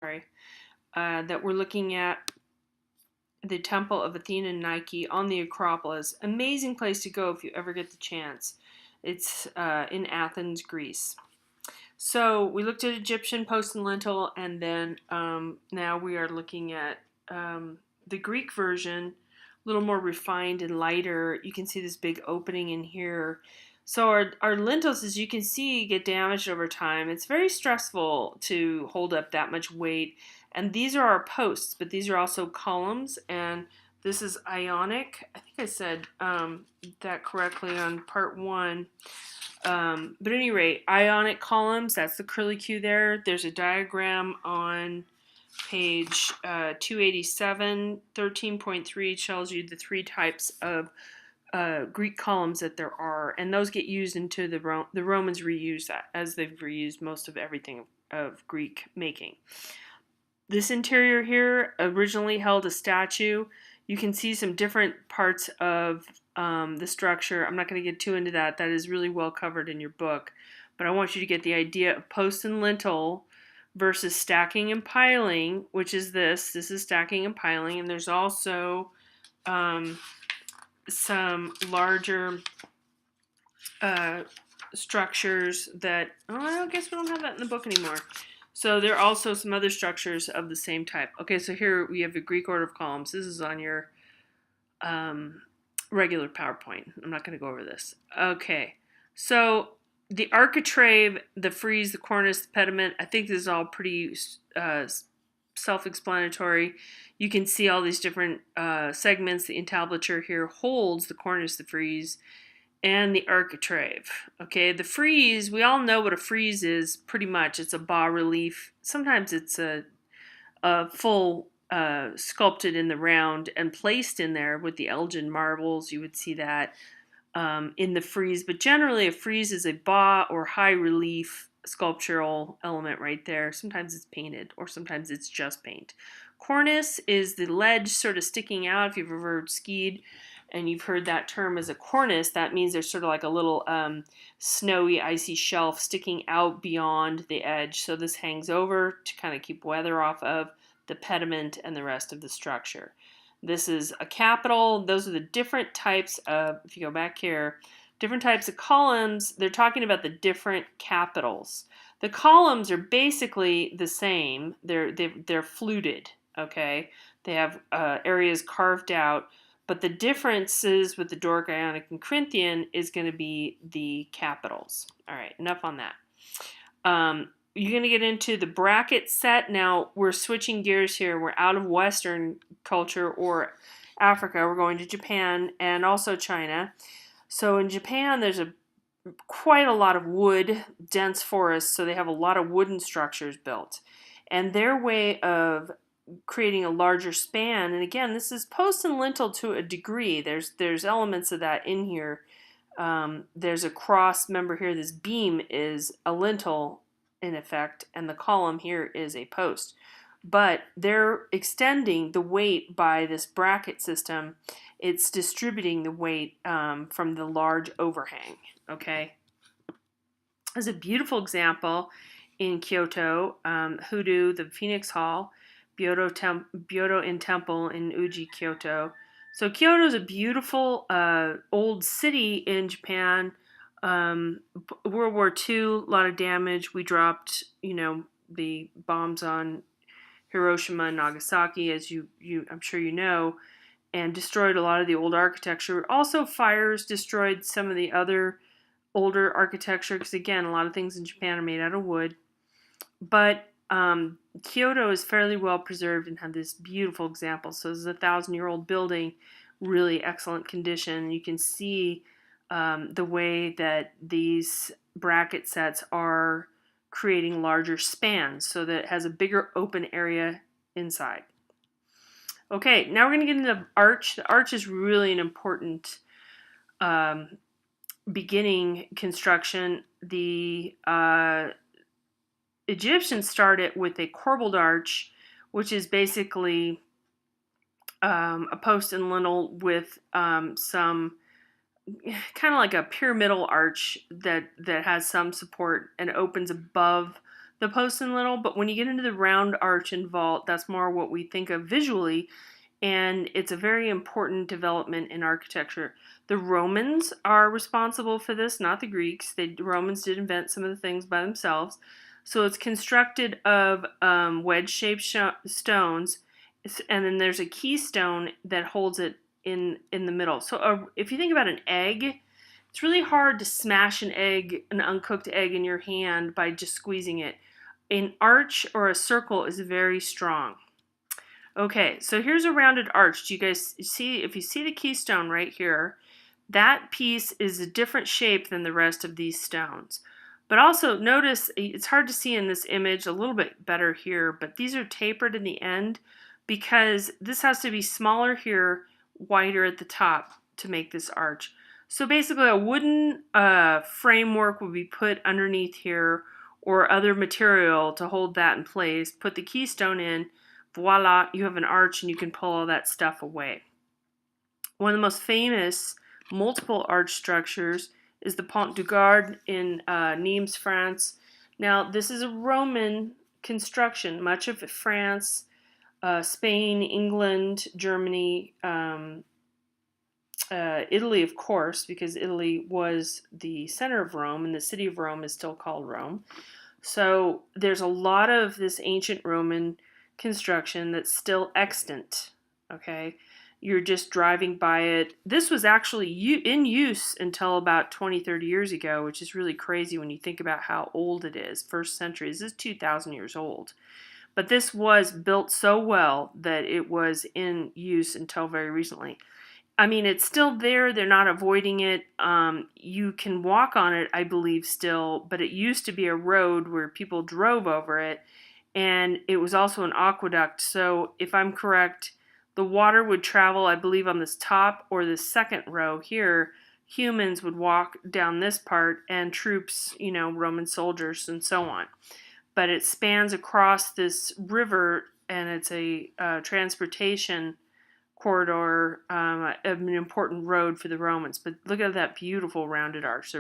sorry, that we're looking at the Temple of Athena and Nike on the Acropolis. Amazing place to go if you ever get the chance. It's in Athens, Greece. So we looked at Egyptian, post, and lintel, and then now we are looking at the Greek version, a little more refined and lighter. You can see this big opening in here. So our lintels, as you can see, get damaged over time. It's very stressful to hold up that much weight. And these are our posts, but these are also columns. And this is ionic. I think I said that correctly on part one. But at any rate, ionic columns, that's the curlicue there. There's a diagram on page 287. 13.3 tells you the three types of Greek columns that there are, and those get used into the Romans reuse that, as they've reused most of everything of Greek making. This interior here originally held a statue. You can see some different parts of the structure. I'm not going to get too into that. That is really well covered in your book. But I want you to get the idea of post and lintel versus stacking and piling, which is this. This is stacking and piling. And there's also some larger structures that, oh, I guess we don't have that in the book anymore. So there are also some other structures of the same type. Okay, so here we have the Greek order of columns. This is on your regular PowerPoint. I'm not going to go over this. Okay, so the architrave, the frieze, the cornice, the pediment, I think this is all pretty self-explanatory. You can see all these different segments. The entablature here holds the cornice, the frieze, and the architrave. Okay, the frieze, we all know what a frieze is pretty much. It's a bas-relief. Sometimes it's a full sculpted in the round and placed in there with the Elgin marbles. You would see that in the frieze. But generally a frieze is a bas or high relief sculptural element right there. Sometimes it's painted or sometimes it's just paint. Cornice is the ledge sort of sticking out. If you've ever skied and you've heard that term as a cornice, that means there's sort of like a little snowy, icy shelf sticking out beyond the edge. So this hangs over to kind of keep weather off of the pediment and the rest of the structure. This is a capital. Those are the different types of, if you go back here, different types of columns. They're talking about the different capitals. The columns are basically the same. They're fluted, okay? They have areas carved out. But the differences with the Doric, Ionic, and Corinthian is going to be the capitals. All right, enough on that. You're going to get into the bracket set. Now, we're switching gears here. We're out of Western culture or Africa. We're going to Japan and also China. So in Japan, there's quite a lot of wood, dense forests, so they have a lot of wooden structures built. And their way of creating a larger span, and again, this is post and lintel to a degree. There's elements of that in here. There's a cross, remember here, this beam is a lintel in effect, and the column here is a post. But they're extending the weight by this bracket system. It's distributing the weight from the large overhang, okay? There's a beautiful example in Kyoto, Hoodoo, the Phoenix Hall, Byodo in Temple in Uji, Kyoto. So Kyoto is a beautiful old city in Japan. World War II, a lot of damage. We dropped, the bombs on Hiroshima and Nagasaki, as I'm sure you know, and destroyed a lot of the old architecture. Also, fires destroyed some of the other older architecture, because again, a lot of things in Japan are made out of wood. But Kyoto is fairly well preserved and had this beautiful example. So this is a 1,000-year-old building, really excellent condition. You can see the way that these bracket sets are creating larger spans so that it has a bigger open area inside. Okay, now we're going to get into the arch. The arch is really an important beginning construction. The Egyptians started with a corbelled arch, which is basically a post and lintel with some kind of like a pyramidal arch that has some support and opens above the posts and lintel, but when you get into the round arch and vault, that's more what we think of visually, and it's a very important development in architecture. The Romans are responsible for this, not the Greeks. The Romans did invent some of the things by themselves. So it's constructed of wedge-shaped stones, and then there's a keystone that holds it in the middle. So if you think about an egg, it's really hard to smash an uncooked egg in your hand by just squeezing it. An arch or a circle is very strong. Okay, so here's a rounded arch. Do you guys see, if you see the keystone right here, that piece is a different shape than the rest of these stones. But also notice, it's hard to see in this image, a little bit better here, but these are tapered in the end because this has to be smaller here, wider at the top to make this arch. So basically a wooden framework would be put underneath here or other material to hold that in place, put the keystone in, voila, you have an arch and you can pull all that stuff away. One of the most famous multiple arch structures is the Pont du Gard in Nimes, France. Now, this is a Roman construction. Much of France, Spain, England, Germany, Italy, of course, because Italy was the center of Rome, and the city of Rome is still called Rome. So there's a lot of this ancient Roman construction that's still extant, okay? You're just driving by it. This was actually in use until about 20, 30 years ago, which is really crazy when you think about how old it is. First century, this is 2,000 years old. But this was built so well that it was in use until very recently. I mean, it's still there. They're not avoiding it. You can walk on it, I believe, still, but it used to be a road where people drove over it, and it was also an aqueduct. So if I'm correct, the water would travel, I believe, on this top or this second row here. Humans would walk down this part, and troops, Roman soldiers and so on. But it spans across this river, and it's a transportation corridor, an important road for the Romans. But look at that beautiful rounded arch.